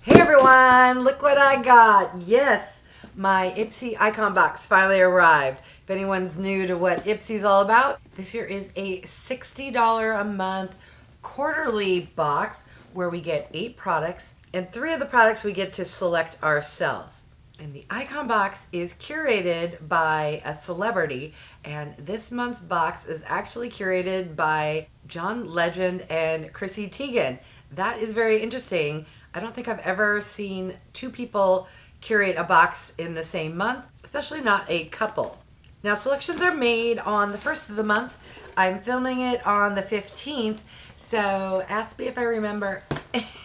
Hey everyone, look what I got. Yes, my Ipsy Icon Box finally arrived. If anyone's new to what Ipsy's all about, this here is a $60 a month quarterly box where we get 8 products, and 3 of the products we get to select ourselves. And the Icon Box is curated by a celebrity, and this month's box is actually curated by John Legen and Chrissy Teigen. That is very interesting. I don't think I've ever seen 2 people curate a box in the same month, especially not a couple. Now, selections are made on the 1st of the month. I'm filming it on the 15th, so ask me if I remember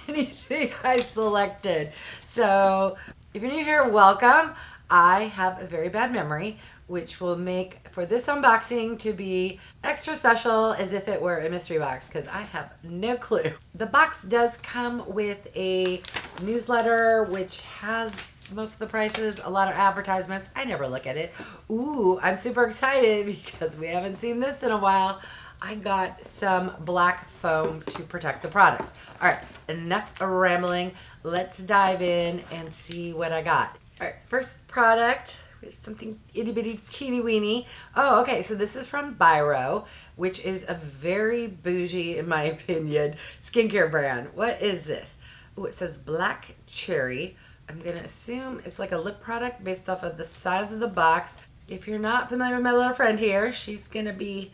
anything I selected. So if you're new here, welcome. I have a very bad memory, which will make for this unboxing to be extra special as if it were a mystery box, because I have no clue. The box does come with a newsletter which has most of the prices, a lot of advertisements. I never look at it. Ooh, I'm super excited because we haven't seen this in a while. I got some black foam to protect the products. All right, enough rambling. Let's dive in and see what I got. All right, first product, something itty bitty teeny weeny. Oh, okay, so this is from BYROE, which is a very bougie, in my opinion, skincare brand. What is this? Oh, it says Black Cherry. I'm gonna assume it's like a lip product based off of the size of the box. If you're not familiar with my little friend here, she's gonna be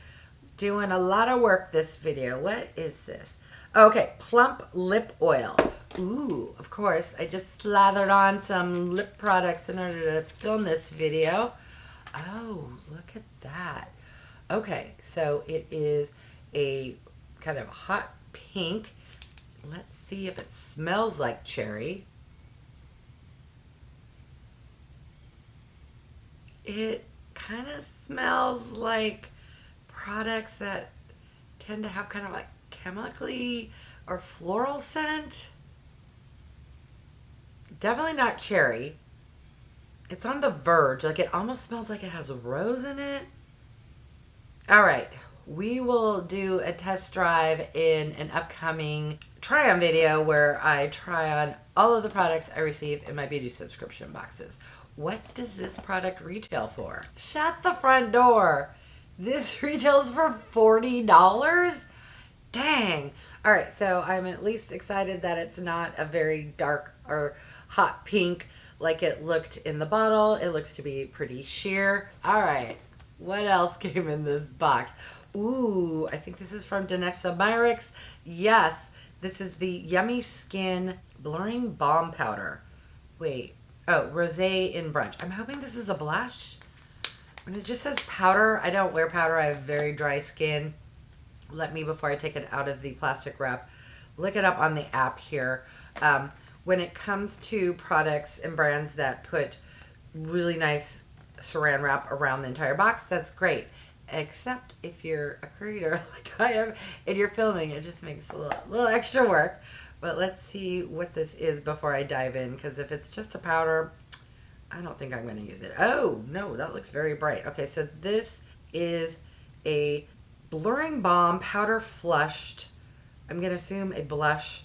doing a lot of work this video. What is this? Okay, Plump Lip Oil. Ooh, of course, I just slathered on some lip products in order to film this video. Oh, look at that. Okay, so it is a kind of hot pink. Let's see if it smells like cherry. It kind of smells like products that tend to have kind of like chemically or floral scent. Definitely not cherry. It's on the verge. Like, it almost smells like it has a rose in it. All right. We will do a test drive in an upcoming try-on video where I try on all of the products I receive in my beauty subscription boxes. What does this product retail for? Shut the front door. This retails for $40? Dang. All right, so I'm at least excited that it's not a very dark or hot pink like it looked in the bottle. It looks to be pretty sheer. All right, what else came in this box? Ooh, I think this is from DANESSA MYRICKS. Yes, this is the Yummy Skin Blurring Balm Powder. Wait, oh, Rosé in Brunch. I'm hoping this is a blush. And it just says powder. I don't wear powder. I have very dry skin. Let me, before I take it out of the plastic wrap, look it up on the app here. When it comes to products and brands that put really nice saran wrap around the entire box, that's great. Except if you're a creator like I am and you're filming, it just makes a little extra work. But let's see what this is before I dive in, because if it's just a powder, I don't think I'm going to use it. Oh, no, that looks very bright. Okay, so this is a blurring balm powder flushed. I'm going to assume a blush.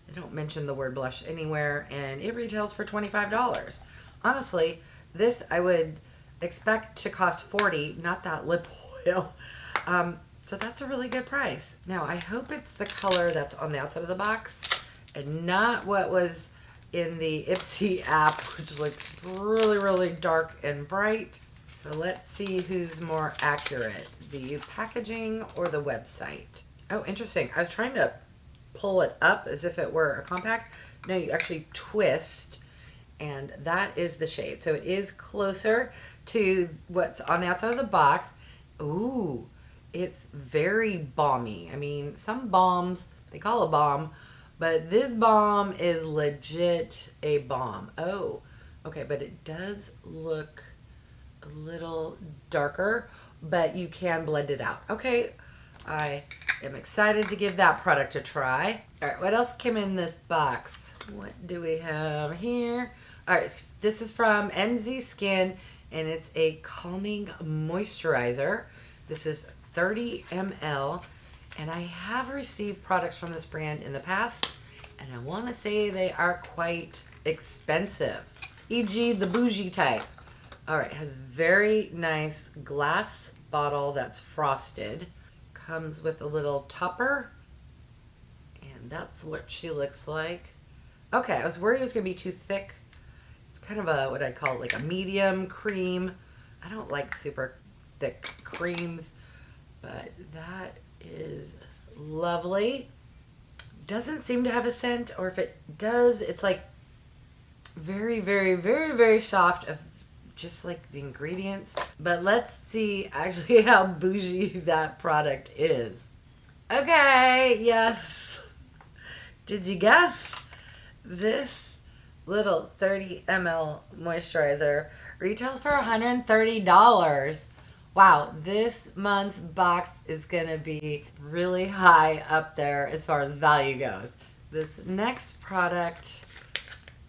They don't mention the word blush anywhere, and it retails for $25. Honestly, this I would expect to cost $40, not that lip oil. So that's a really good price. Now, I hope it's the color that's on the outside of the box and not what was in the Ipsy app, which looks really, really dark and bright. So let's see who's more accurate, the packaging or the website. Oh, interesting. I was trying to pull it up as if it were a compact. No, you actually twist, and that is the shade. So it is closer to what's on the outside of the box. Ooh, it's very balmy. I mean, some balms, they call a balm, but this balm is legit a balm. Oh, okay, but it does look a little darker, but you can blend it out. Okay, I am excited to give that product a try. All right, what else came in this box? What do we have here? All right, this is from MZ Skin, and it's a calming moisturizer. This is 30 ml, and I have received products from this brand in the past, And I want to say they are quite expensive, e.g. the bougie type. All right, has very nice glass bottle that's frosted. Comes with a little topper. And that's what she looks like. Okay, I was worried it was going to be too thick. It's kind of a, what I call like a medium cream. I don't like super thick creams, but that is lovely. Doesn't seem to have a scent, or if it does, it's like very, very, very, very soft, of just like the ingredients. But let's see actually how bougie that product is. Okay, yes. Did you guess? This little 30 ml moisturizer retails for $130. Wow, this month's box is going to be really high up there as far as value goes. This next product, I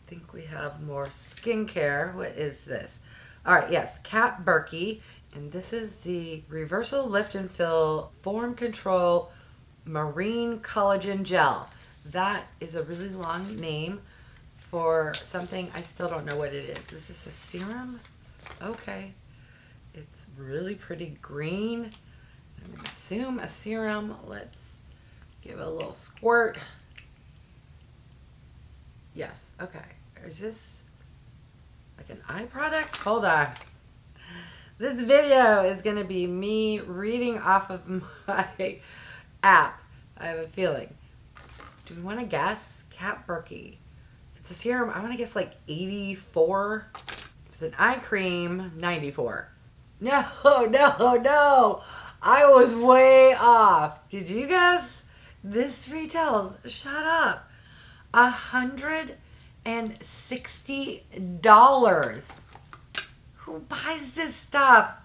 think we have more skincare. What is this? All right, yes, BURKI. And this is the Reversal Lift and Fill Form Control Marine Collagen Gel. That is a really long name for something. I still don't know what it is. Is this a serum? Okay. It's really pretty green. I'm going to assume a serum. Let's give it a little squirt. Yes. Okay. Is this like an eye product? Hold on. This video is going to be me reading off of my app. I have a feeling. Do we want to guess? BURKI. If it's a serum, I want to guess like 84. If it's an eye cream, 94. No, no, no. I was way off. Did you guess? This retails, shut up, $160. Who buys this stuff?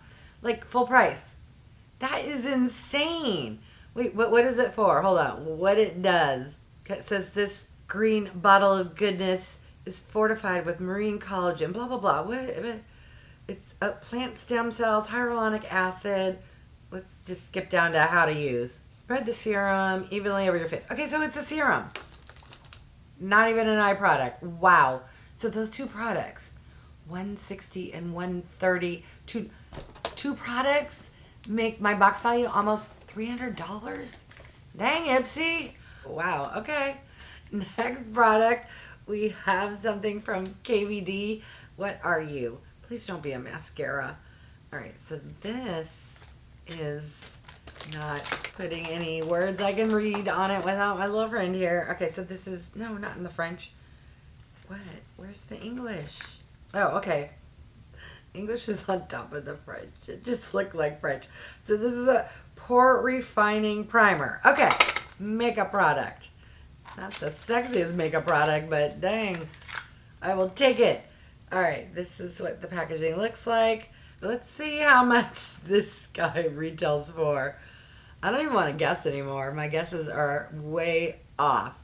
Like full price. That is insane. Wait, what is it for? Hold on. What it does. It says this green bottle of goodness is fortified with marine collagen, blah, blah, blah. What? It's plant stem cells, hyaluronic acid. Let's just skip down to how to use. Spread the serum evenly over your face. Okay, so it's a serum. Not even an eye product. Wow. So those two products, $160 and $130, two products make my box value almost $300. Dang, Ipsy. Wow, okay. Next product, we have something from KVD. What are you? Please don't be a mascara. All right, so this is not putting any words I can read on it without my little friend here. Okay, so this is, no, not in the French. What? Where's the English? Oh, okay. English is on top of the French. It just looked like French. So this is a pore refining primer. Okay, makeup product. Not the sexiest makeup product, but dang, I will take it. All right, this is what the packaging looks like. Let's see how much this guy retails for. I don't even want to guess anymore. My guesses are way off.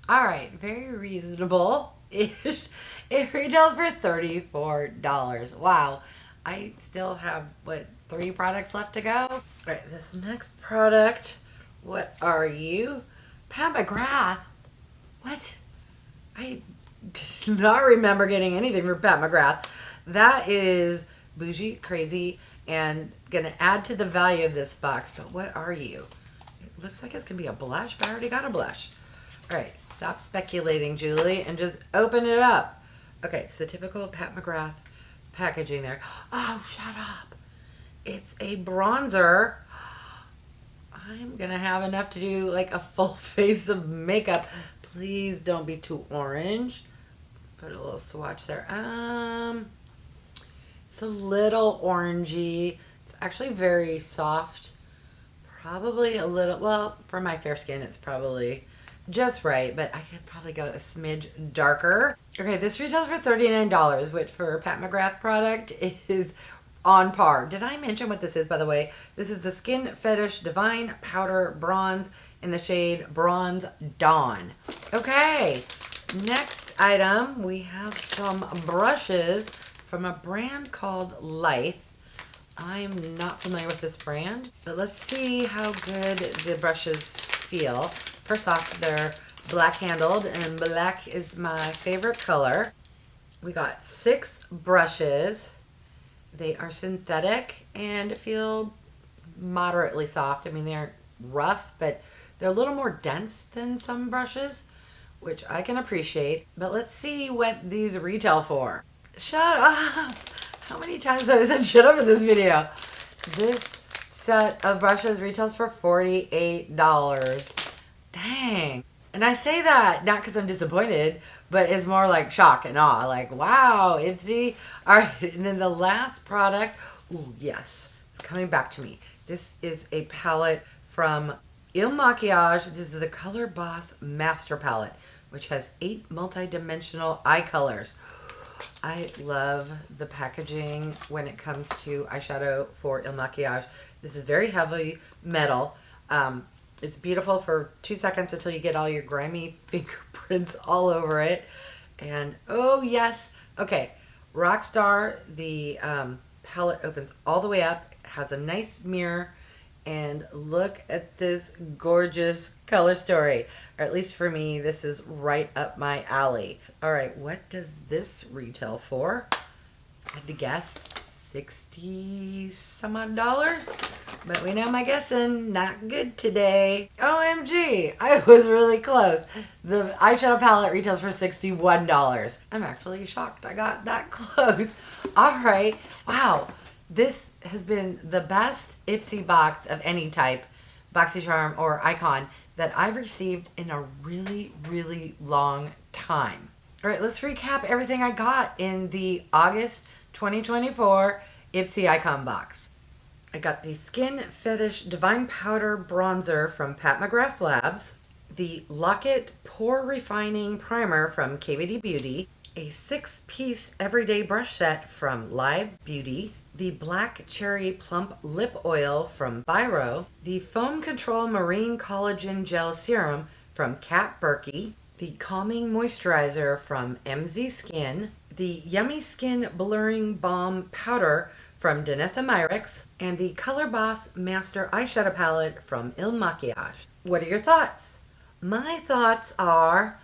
All right, very reasonable-ish. It retails for $34. Wow. I still have, what, 3 products left to go? All right, this next product, what are you? McGRATH. What? I do not remember getting anything from McGRATH. That is bougie, crazy, and gonna add to the value of this box. But what are you? It looks like it's gonna be a blush, but I already got a blush. All right, stop speculating, Julie, and just open it up. Okay, it's the typical McGRATH packaging there. Oh, shut up. It's a bronzer. I'm gonna have enough to do like a full face of makeup. Please don't be too orange. Put a little swatch there. It's a little orangey. It's actually very soft. Probably a little, well, for my fair skin, it's probably just right, but I could probably go a smidge darker. Okay, this retails for $39, which for a McGRATH product is on par. Did I mention what this is, by the way? This is the Skin Fetish Divine Powder Bronze in the shade Bronze Dawn. Okay, next item, we have some brushes from a brand called LITHE. I'm not familiar with this brand, but let's see how good the brushes feel. First off, they're black handled, and black is my favorite color. We got 6 brushes. They are synthetic and feel moderately soft. I mean, they aren't rough, but they're a little more dense than some brushes, which I can appreciate. But let's see what these retail for. Shut up! How many times have I said shut up in this video? This set of brushes retails for $48. Dang. And I say that not because I'm disappointed, but it's more like shock and awe. Like, wow, Ipsy. All right, and then the last product. Ooh, yes, it's coming back to me. This is a palette from MAKIAGE. This is the Color Boss Master Palette, which has 8 multi-dimensional eye colors. I love the packaging when it comes to eyeshadow for MAKIAGE. This is very heavy metal. It's beautiful for 2 seconds until you get all your grimy fingerprints all over it. And oh yes, okay, Rockstar, the palette opens all the way up, has a nice mirror, and look at this gorgeous color story. Or at least for me, this is right up my alley. All right, what does this retail for? I had to guess 60 some odd dollars, but we know my guessing not good today. OMG, I was really close. The eyeshadow palette retails for $61. I'm actually shocked I got that close. All right, wow. This has been the best Ipsy box of any type, BoxyCharm or Icon, that I've received in a really, really long time. All right, let's recap everything I got in the August 2024 Ipsy Icon Box. I got the Skin Fetish Divine Powder Bronzer from McGRATH Labs, the Lock-It Pore Refining Primer from KVD Beauty, a 6-piece everyday brush set from LITHE Beauty, the Black Cherry Plump Lip Oil from BYROE, the Foam Control Marine Collagen Gel Serum from BURKI, the Calming Moisturizer from MZ Skin, the Yummy Skin Blurring Balm Powder from DANESSA MYRICKS, and the Color Boss Master Eyeshadow Palette from MAKIAGE. What are your thoughts? My thoughts are,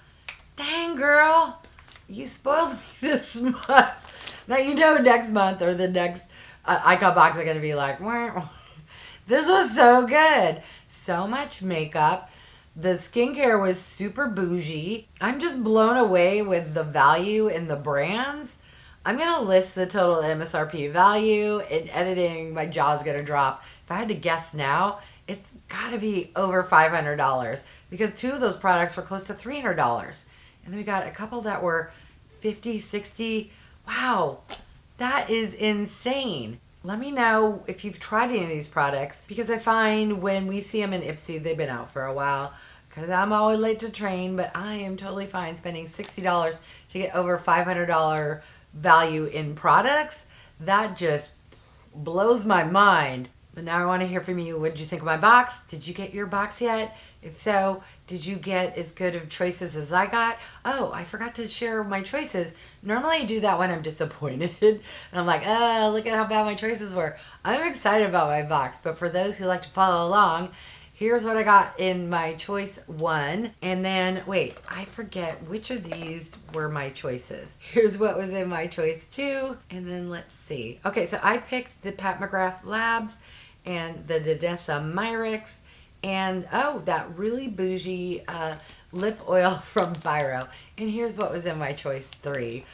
dang girl, you spoiled me this month. Now you know next month or the next Icon Box are going to be like, wah. This was so good. So much makeup. The skincare was super bougie. I'm just blown away with the value in the brands. I'm going to list the total MSRP value. In editing, my jaw's going to drop. If I had to guess now, it's got to be over $500 because 2 of those products were close to $300. And then we got a couple that were 50, 60. Wow, that is insane. Let me know if you've tried any of these products, because I find when we see them in Ipsy, they've been out for a while, because I'm always late to train, but I am totally fine spending $60 to get over $500 value in products. That just blows my mind. But now I want to hear from you. What did you think of my box? Did you get your box yet? If so, did you get as good of choices as I got? Oh, I forgot to share my choices. Normally I do that when I'm disappointed. And I'm like, oh, look at how bad my choices were. I'm excited about my box. But for those who like to follow along, here's what I got in my choice 1. And then, wait, I forget which of these were my choices. Here's what was in my choice 2. And then let's see. Okay, so I picked the McGRATH Labs and the DANESSA MYRICKS. And, oh, that really bougie lip oil from BYROE. And here's what was in my choice 3.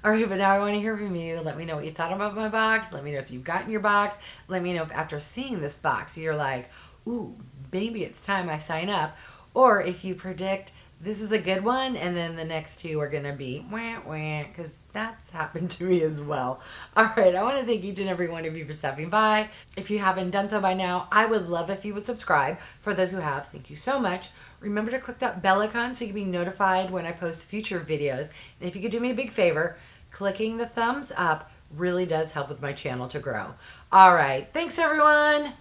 All right, but now I want to hear from you. Let me know what you thought about my box. Let me know if you've gotten your box. Let me know if after seeing this box, you're like, ooh, maybe it's time I sign up. Or if you predict this is a good one, and then the next 2 are going to be wah, wah, because that's happened to me as well. All right, I want to thank each and every one of you for stopping by. If you haven't done so by now, I would love if you would subscribe. For those who have, thank you so much. Remember to click that bell icon so you can be notified when I post future videos. And if you could do me a big favor, clicking the thumbs up really does help with my channel to grow. All right, thanks everyone.